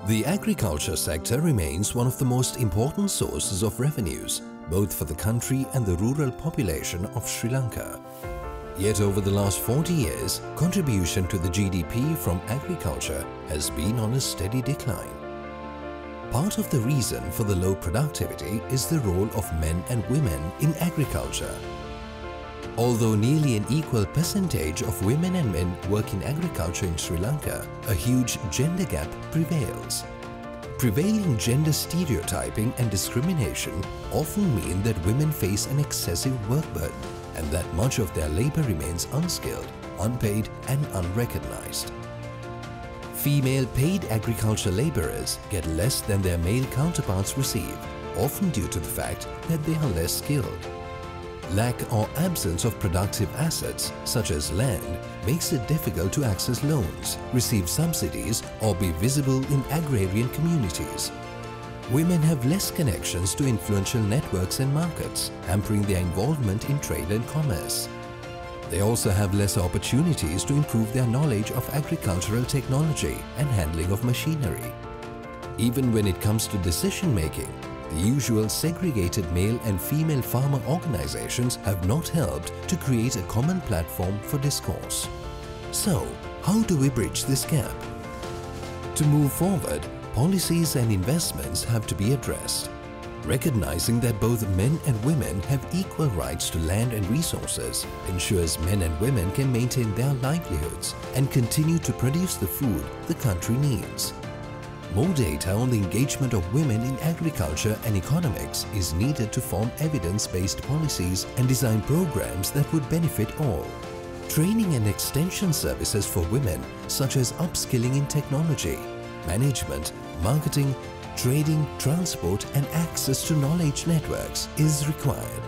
The agriculture sector remains one of the most important sources of revenues, both for the country and the rural population of Sri Lanka. Yet over the last 40 years, contribution to the GDP from agriculture has been on a steady decline. Part of the reason for the low productivity is the role of men and women in agriculture. Although nearly an equal percentage of women and men work in agriculture in Sri Lanka, a huge gender gap prevails. Prevailing gender stereotyping and discrimination often mean that women face an excessive work burden and that much of their labor remains unskilled, unpaid and unrecognized. Female paid agriculture laborers get less than their male counterparts receive, often due to the fact that they are less skilled. Lack or absence of productive assets, such as land, makes it difficult to access loans, receive subsidies or be visible in agrarian communities. Women have less connections to influential networks and markets, hampering their involvement in trade and commerce. They also have less opportunities to improve their knowledge of agricultural technology and handling of machinery. Even when it comes to decision-making, the usual segregated male and female farmer organizations have not helped to create a common platform for discourse. So, how do we bridge this gap? To move forward, policies and investments have to be addressed. Recognizing that both men and women have equal rights to land and resources ensures men and women can maintain their livelihoods and continue to produce the food the country needs. More data on the engagement of women in agriculture and economics is needed to form evidence-based policies and design programs that would benefit all. Training and extension services for women, such as upskilling in technology, management, marketing, trading, transport and access to knowledge networks is required.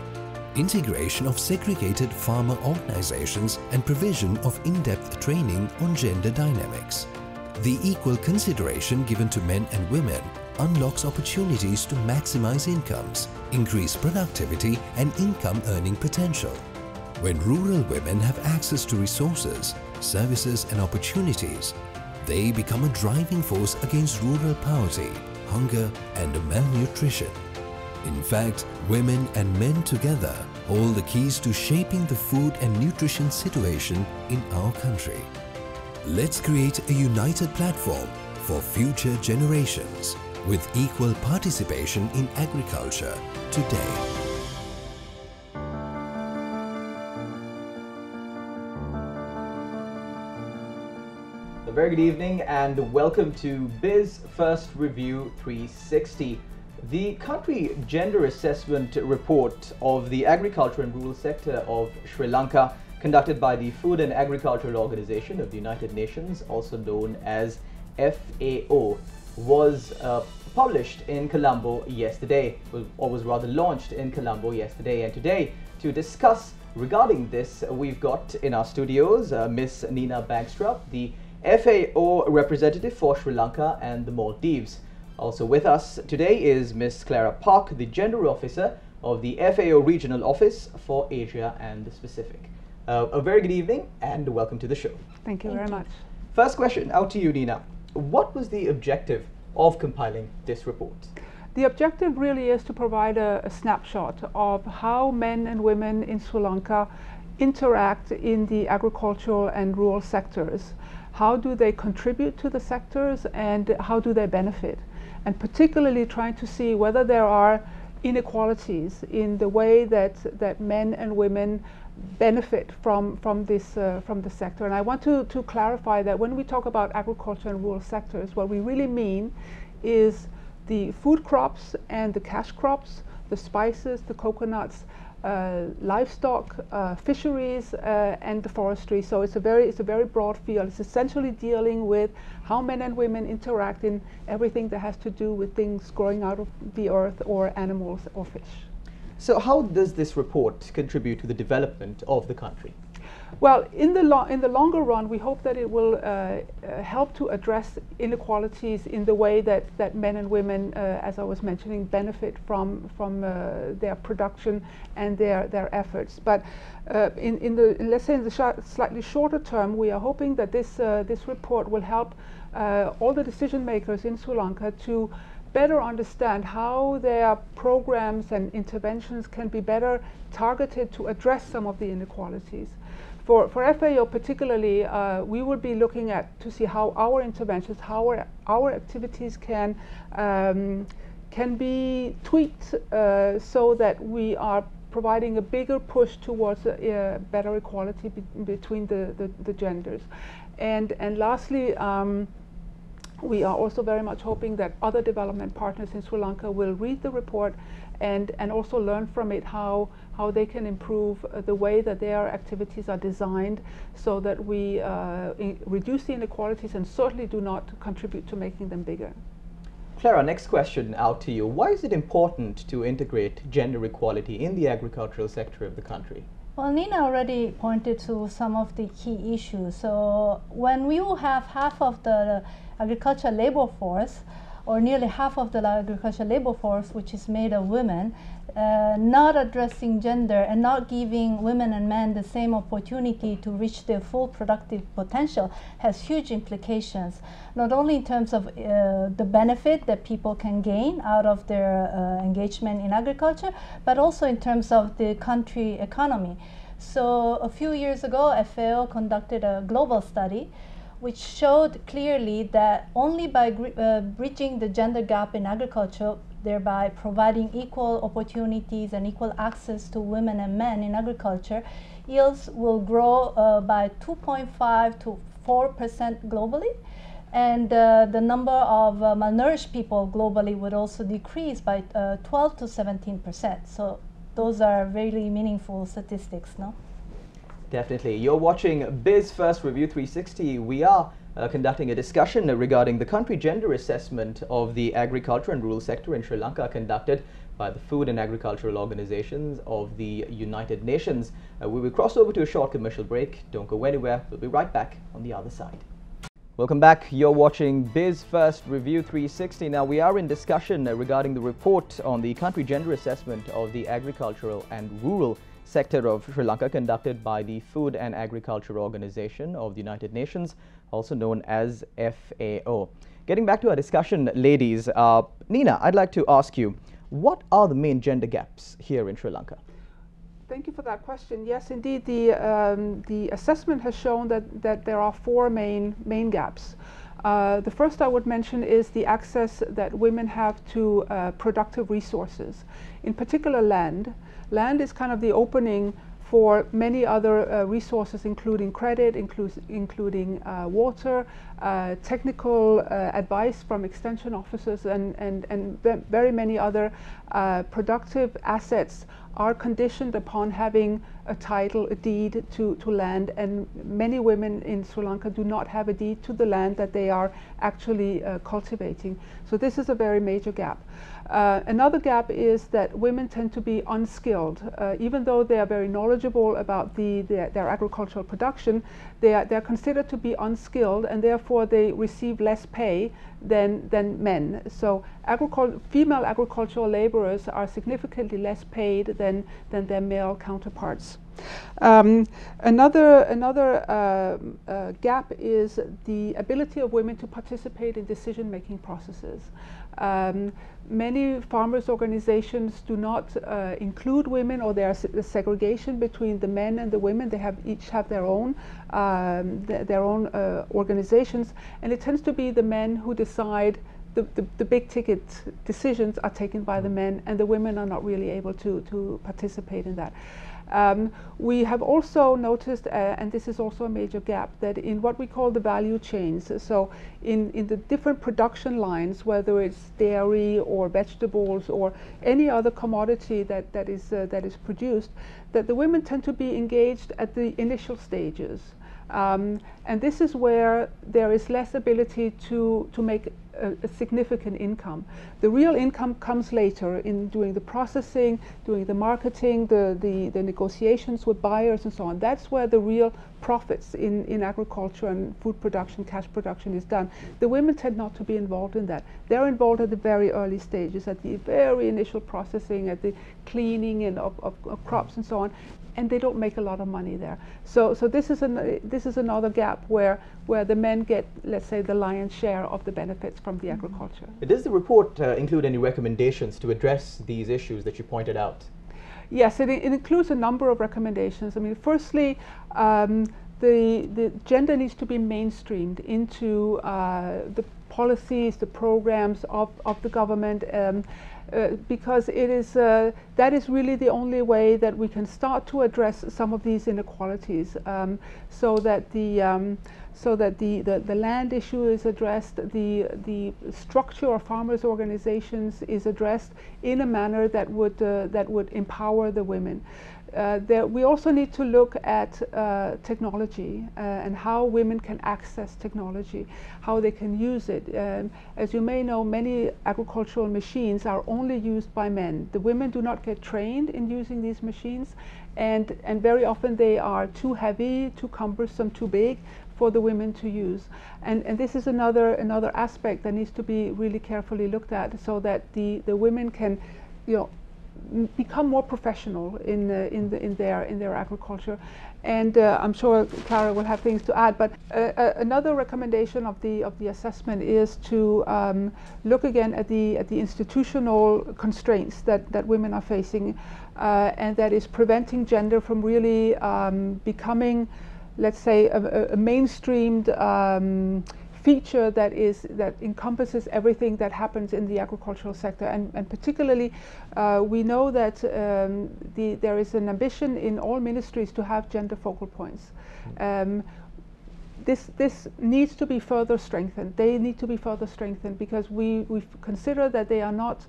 Integration of segregated farmer organizations and provision of in-depth training on gender dynamics. The equal consideration given to men and women unlocks opportunities to maximize incomes, increase productivity and income earning potential. When rural women have access to resources, services and opportunities, they become a driving force against rural poverty, hunger and malnutrition. In fact, women and men together hold the keys to shaping the food and nutrition situation in our country. Let's create a united platform for future generations with equal participation in agriculture today. A very good evening and welcome to Biz1st Review 360. The country gender assessment report of the agriculture and rural sector of Sri Lanka, conducted by the Food and Agricultural Organization of the United Nations, also known as FAO, was published in Colombo yesterday, or was rather launched in Colombo yesterday. And today, to discuss regarding this, we've got in our studios Miss Nina Bangstrup, the FAO representative for Sri Lanka and the Maldives. Also with us today is Miss Clara Park, the General Officer of the FAO Regional Office for Asia and the Pacific. A very good evening and welcome to the show. Thank you very much. First question out to you, Nina. What was the objective of compiling this report? The objective really is to provide a snapshot of how men and women in Sri Lanka interact in the agricultural and rural sectors. How do they contribute to the sectors and how do they benefit? And particularly trying to see whether there are inequalities in the way that men and women benefit from the sector. And I want to clarify that when we talk about agriculture and rural sectors, what we really mean is the food crops and the cash crops, the spices, the coconuts, livestock, fisheries, and the forestry. So it's a very broad field. It's essentially dealing with how men and women interact in everything that has to do with things growing out of the earth or animals or fish. So how does this report contribute to the development of the country? Well, in the longer run, we hope that it will help to address inequalities in the way that men and women, as I was mentioning, benefit from their production and their efforts. But let's say in the slightly shorter term, we are hoping that this report will help all the decision makers in Sri Lanka to better understand how their programs and interventions can be better targeted to address some of the inequalities. For FAO particularly, we will be looking to see how our interventions, how our activities can be tweaked so that we are providing a bigger push towards better equality between the genders. And lastly, we are also very much hoping that other development partners in Sri Lanka will read the report and also learn from it how they can improve the way that their activities are designed so that we reduce the inequalities and certainly do not contribute to making them bigger. Clara, next question out to you. Why is it important to integrate gender equality in the agricultural sector of the country? Well, Nina already pointed to some of the key issues. So when we will have half of the agricultural labor force, or nearly half of the agricultural labor force, which is made of women, not addressing gender and not giving women and men the same opportunity to reach their full productive potential has huge implications, not only in terms of the benefit that people can gain out of their engagement in agriculture, but also in terms of the country economy. So a few years ago, FAO conducted a global study which showed clearly that only by bridging the gender gap in agriculture, thereby providing equal opportunities and equal access to women and men in agriculture, yields will grow by 2.5 to 4% globally, and the number of malnourished people globally would also decrease by 12 to 17%. So those are really meaningful statistics, no? Definitely. You're watching Biz1st Review 360. We are conducting a discussion regarding the country gender assessment of the agriculture and rural sector in Sri Lanka, conducted by the Food and Agricultural Organizations of the United Nations. We will cross over to a short commercial break. Don't go anywhere. We'll be right back on the other side. Welcome back. You're watching Biz1st Review 360. Now, we are in discussion regarding the report on the country gender assessment of the agricultural and rural sector of Sri Lanka, conducted by the Food and Agriculture Organization of the United Nations, also known as FAO. Getting back to our discussion, ladies, Nina, I'd like to ask you, what are the main gender gaps here in Sri Lanka? Thank you for that question. Yes, indeed, the assessment has shown that there are four main gaps. The first I would mention is the access that women have to productive resources, in particular land. Land is kind of the opening for many other resources, including credit, including water, technical advice from extension officers, and very many other productive assets are conditioned upon having a title, a deed to land, and many women in Sri Lanka do not have a deed to the land that they are actually cultivating. So this is a very major gap. Another gap is that women tend to be unskilled. Even though they are very knowledgeable about their agricultural production, they're considered to be unskilled, and therefore they receive less pay than men. So female agricultural laborers are significantly less paid than their male counterparts. Another gap is the ability of women to participate in decision-making processes. Many farmers' organizations do not include women, or there is segregation between the men and the women. They each have their own organizations, and it tends to be the men who decide. The big ticket decisions are taken by the men, and the women are not really able to participate in that. We have also noticed, and this is also a major gap, that in what we call the value chains, so in the different production lines, whether it's dairy or vegetables or any other commodity that is produced, that the women tend to be engaged at the initial stages. And this is where there is less ability to make a significant income. The real income comes later in doing the processing, doing the marketing, the negotiations with buyers and so on. That's where the real profits in agriculture and food production, cash production is done. The women tend not to be involved in that. They're involved at the very early stages, at the very initial processing, at the cleaning and of crops and so on, and they don't make a lot of money there. So this is another gap where the men get, let's say, the lion's share of the benefits from the agriculture. Does the report include any recommendations to address these issues that you pointed out? Yes, it includes a number of recommendations. I mean, firstly, the gender needs to be mainstreamed into the policies, the programs of the government, because it is that is really the only way that we can start to address some of these inequalities, so that the land issue is addressed, the structure of farmers' organizations is addressed in a manner that would empower the women. We also need to look at technology and how women can access technology, how they can use it. As you may know, many agricultural machines are only used by men. The women do not get trained in using these machines, and very often they are too heavy, too cumbersome, too big for the women to use. And this is another aspect that needs to be really carefully looked at, so that the women can, become more professional in their agriculture. And I'm sure Clara will have things to add, but another recommendation of the assessment is to look again at the institutional constraints that women are facing, and that is preventing gender from really becoming, let's say, a mainstreamed feature that encompasses everything that happens in the agricultural sector, and particularly we know that there is an ambition in all ministries to have gender focal points. This needs to be further strengthened. They need to be further strengthened because we consider that they are not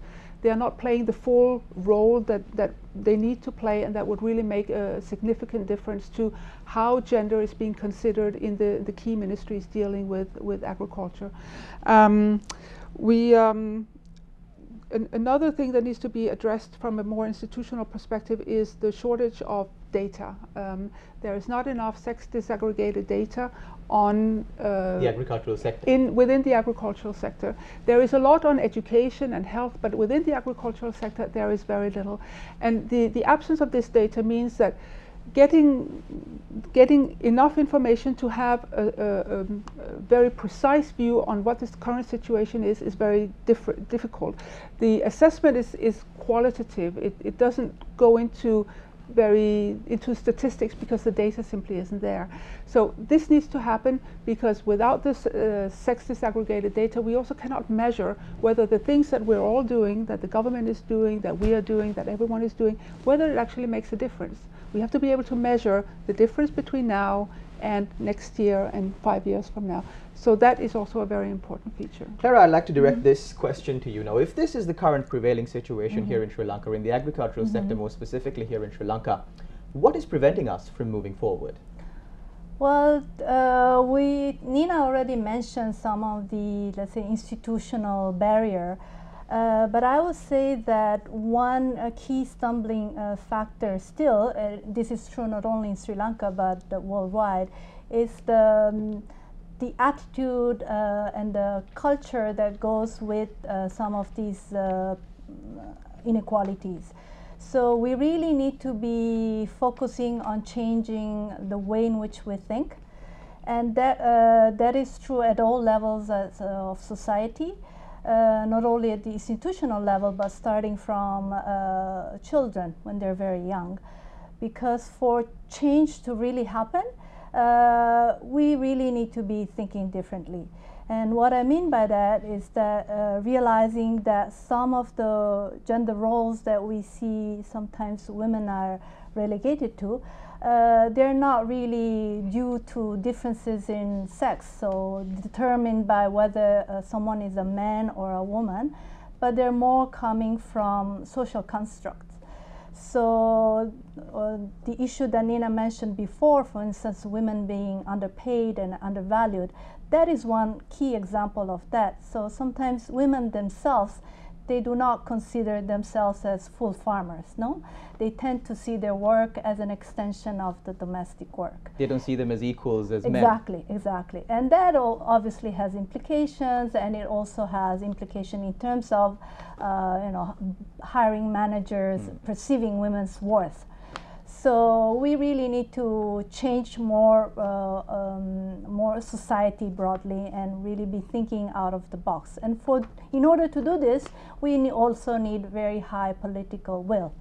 playing the full role that they need to play, and that would really make a significant difference to how gender is being considered in the key ministries dealing with agriculture. Another thing that needs to be addressed from a more institutional perspective is the shortage of data. There is not enough sex disaggregated data on the agricultural sector. Within the agricultural sector. There is a lot on education and health, but within the agricultural sector there is very little. And the absence of this data means that getting enough information to have a very precise view on what this current situation is very difficult. The assessment is qualitative. It doesn't go into statistics because the data simply isn't there. So this needs to happen, because without this sex disaggregated data, we also cannot measure whether the things that we're all doing, that the government is doing, that we are doing, that everyone is doing, whether it actually makes a difference. We have to be able to measure the difference between now and next year and 5 years from now. So that is also a very important feature. Clara, I'd like to direct this question to you now. If this is the current prevailing situation here in Sri Lanka, in the agricultural sector more specifically here in Sri Lanka, what is preventing us from moving forward? Well, Nina already mentioned some of the, let's say, institutional barrier. But I would say that one key stumbling factor still, this is true not only in Sri Lanka but worldwide, is the attitude and the culture that goes with some of these inequalities. So we really need to be focusing on changing the way in which we think, and that is true at all levels of society. Not only at the institutional level, but starting from children when they're very young. Because for change to really happen, we really need to be thinking differently. And what I mean by that is that realizing that some of the gender roles that we see sometimes women are relegated to, they're not really due to differences in sex, so determined by whether someone is a man or a woman, but they're more coming from social constructs. So the issue that Nina mentioned before, for instance, women being underpaid and undervalued, that is one key example of that. So sometimes women themselves, they do not consider themselves as full farmers, no? They tend to see their work as an extension of the domestic work. They don't see them as equals as men. Exactly, exactly. And that obviously has implications, and it also has implication in terms of hiring managers, perceiving women's worth. So we really need to change more society broadly and really be thinking out of the box. And in order to do this, we also need very high political will.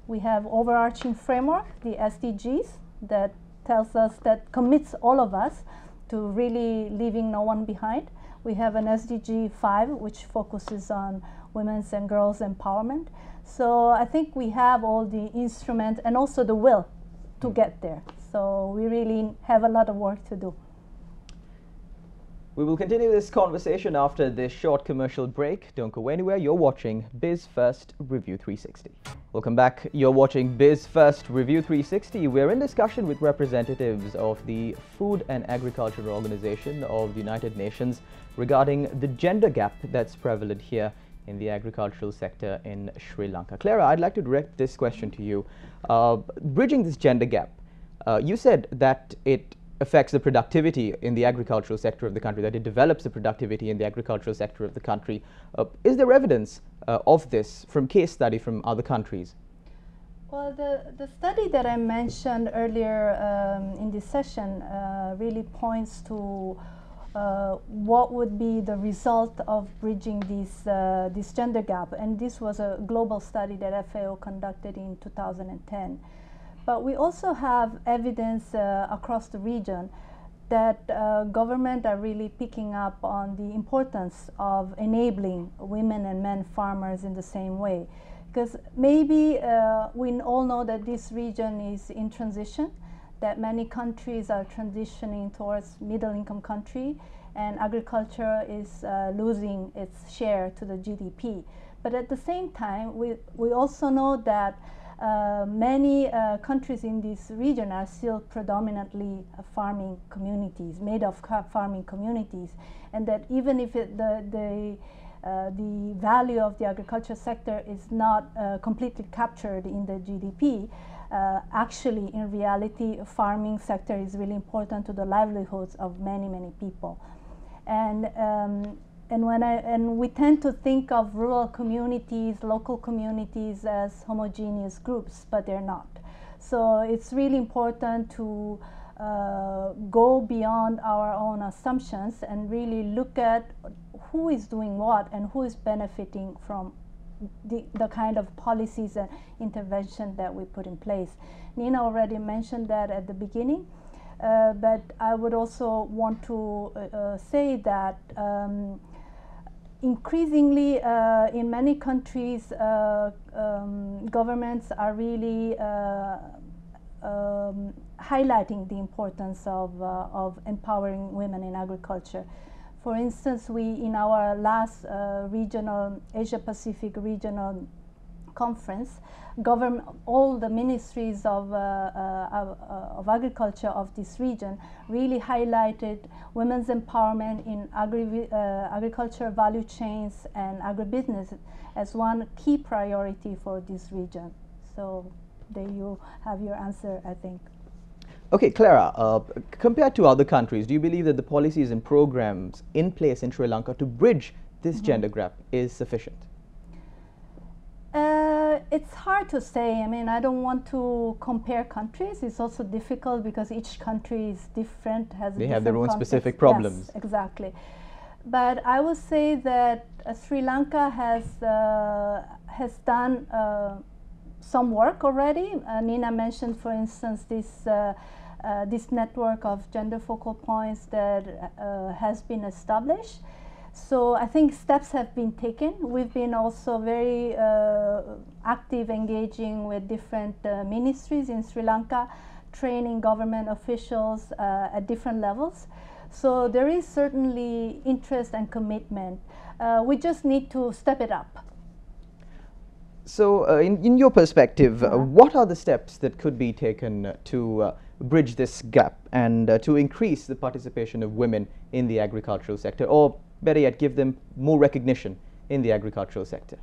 We have overarching framework, the SDGs, that tells us, that commits all of us to really leaving no one behind. We have an SDG 5, which focuses on women's and girls' empowerment. So I think we have all the instruments and also the will to get there. So we really have a lot of work to do. We will continue this conversation after this short commercial break. Don't go anywhere. You're watching Biz1st Review 360. Welcome back. You're watching Biz1st Review 360. We're in discussion with representatives of the Food and Agriculture Organization of the United Nations regarding the gender gap that's prevalent here in the agricultural sector in Sri Lanka. Clara, I'd like to direct this question to you. Bridging this gender gap, you said that it affects the productivity in the agricultural sector of the country, that it develops the productivity in the agricultural sector of the country. Is there evidence of this from case study from other countries? Well, the study that I mentioned earlier in this session really points to what would be the result of bridging this gender gap. And this was a global study that FAO conducted in 2010. But we also have evidence across the region that government are really picking up on the importance of enabling women and men farmers in the same way. Because maybe we all know that this region is in transition, that many countries are transitioning towards middle-income country, and agriculture is losing its share to the GDP. But at the same time, we also know that many countries in this region are still predominantly farming communities, made of farming communities, and that even if the value of the agriculture sector is not completely captured in the GDP, actually in reality farming sector is really important to the livelihoods of many people. And we tend to think of rural communities, local communities as homogeneous groups, but they're not. So it's really important to go beyond our own assumptions and really look at who is doing what and who is benefiting from the kind of policies and intervention that we put in place. Nina already mentioned that at the beginning, but I would also want to say that increasingly in many countries governments are really highlighting the importance of empowering women in agriculture. For instance, we in our last regional Asia Pacific regional conference, all the ministries of agriculture of this region really highlighted women's empowerment in agriculture value chains and agribusiness as one key priority for this region. So there you have your answer, I think. Okay, Clara, compared to other countries, do you believe that the policies and programs in place in Sri Lanka to bridge this gender gap is sufficient? It's hard to say. I mean, I don't want to compare countries. It's also difficult because each country is different, they have their own specific problems. Yes, exactly. But I would say that Sri Lanka has done some work already. Nina mentioned, for instance, this network of gender focal points that has been established. So I think steps have been taken. We've been also very active engaging with different ministries in Sri Lanka, training government officials at different levels. So there is certainly interest and commitment. We just need to step it up. So, in your perspective, what are the steps that could be taken to bridge this gap and to increase the participation of women in the agricultural sector, or better yet, give them more recognition in the agricultural sector?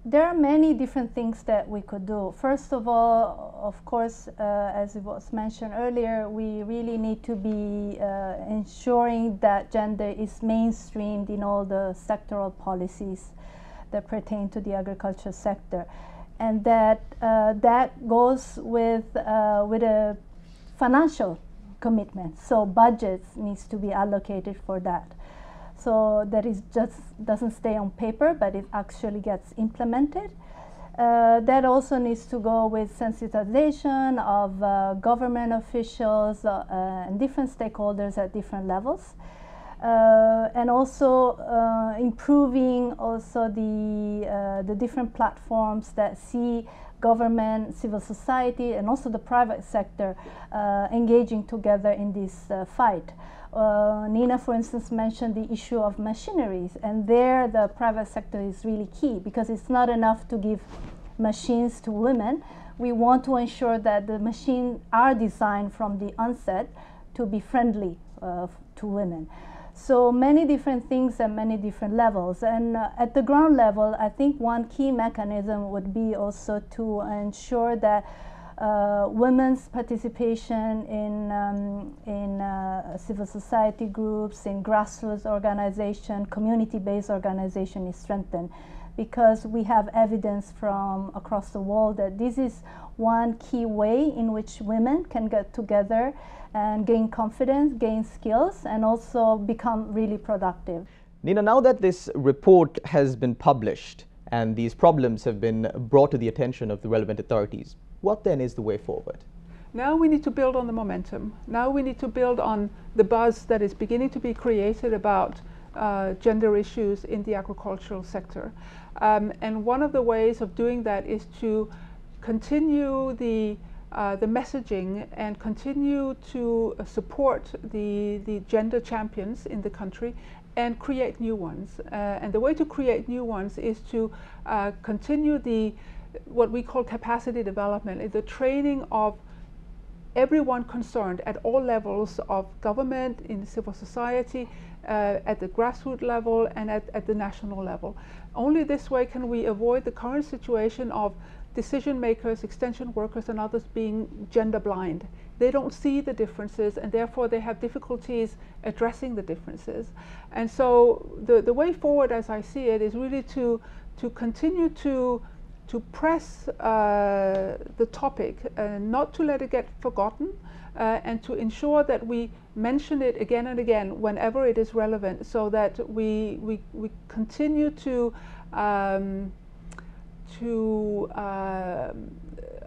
There are many different things that we could do. First of all, of course, as it was mentioned earlier, we really need to be ensuring that gender is mainstreamed in all the sectoral policies that pertain to the agriculture sector, and that that goes with a financial commitment. So budgets needs to be allocated for that. So that is just doesn't stay on paper, but it actually gets implemented. That also needs to go with sensitization of government officials and different stakeholders at different levels, and also improving also the different platforms that see government, civil society, and also the private sector engaging together in this fight. Nina, for instance, mentioned the issue of machineries, and there the private sector is really key, because it's not enough to give machines to women. We want to ensure that the machines are designed from the onset to be friendly to women. So many different things at many different levels, and at the ground level, I think one key mechanism would be also to ensure that women's participation in civil society groups, in grassroots organization, community-based organization is strengthened, because we have evidence from across the world that this is one key way in which women can get together and gain confidence, gain skills, and also become really productive. Nina, now that this report has been published and these problems have been brought to the attention of the relevant authorities, what then is the way forward? Now we need to build on the momentum. Now we need to build on the buzz that is beginning to be created about gender issues in the agricultural sector. And one of the ways of doing that is to continue the messaging and continue to support the gender champions in the country and create new ones. And the way to create new ones is to continue what we call capacity development, the training of everyone concerned at all levels of government, in civil society, at the grassroots level, and at the national level. Only this way can we avoid the current situation of decision makers, extension workers, and others being gender blind. They don't see the differences, and therefore they have difficulties addressing the differences. And so the way forward, as I see it, is really to continue to press the topic, not to let it get forgotten, and to ensure that we mention it again and again whenever it is relevant, so that we continue to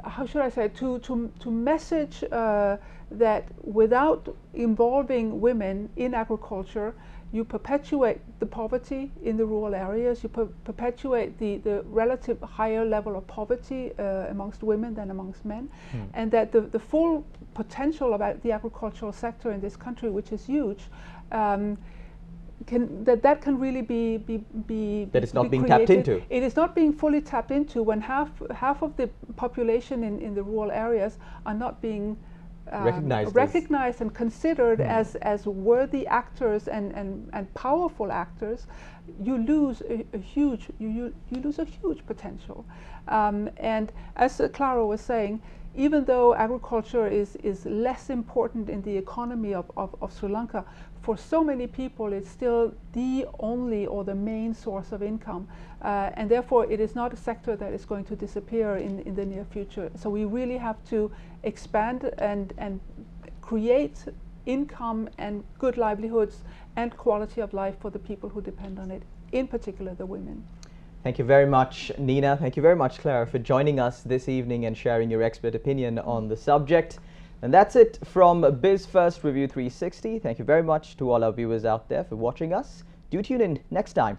how should I say, to message that without involving women in agriculture, you perpetuate the poverty in the rural areas, you perpetuate the relative higher level of poverty amongst women than amongst men, and that the full potential about the agricultural sector in this country, which is huge, that can really be that it's not being tapped into. It is not being fully tapped into when half of the population in the rural areas are not being recognized and considered as worthy actors and powerful actors. You lose a huge potential. And as Clara was saying, even though agriculture is less important in the economy of Sri Lanka, for so many people it's still the only or the main source of income, and therefore it is not a sector that is going to disappear in the near future. So we really have to expand and create income and good livelihoods and quality of life for the people who depend on it, in particular the women. Thank you very much, Nina. Thank you very much, Clara, for joining us this evening and sharing your expert opinion on the subject. And that's it from Biz1st Review 360. Thank you very much to all our viewers out there for watching us. Do tune in next time.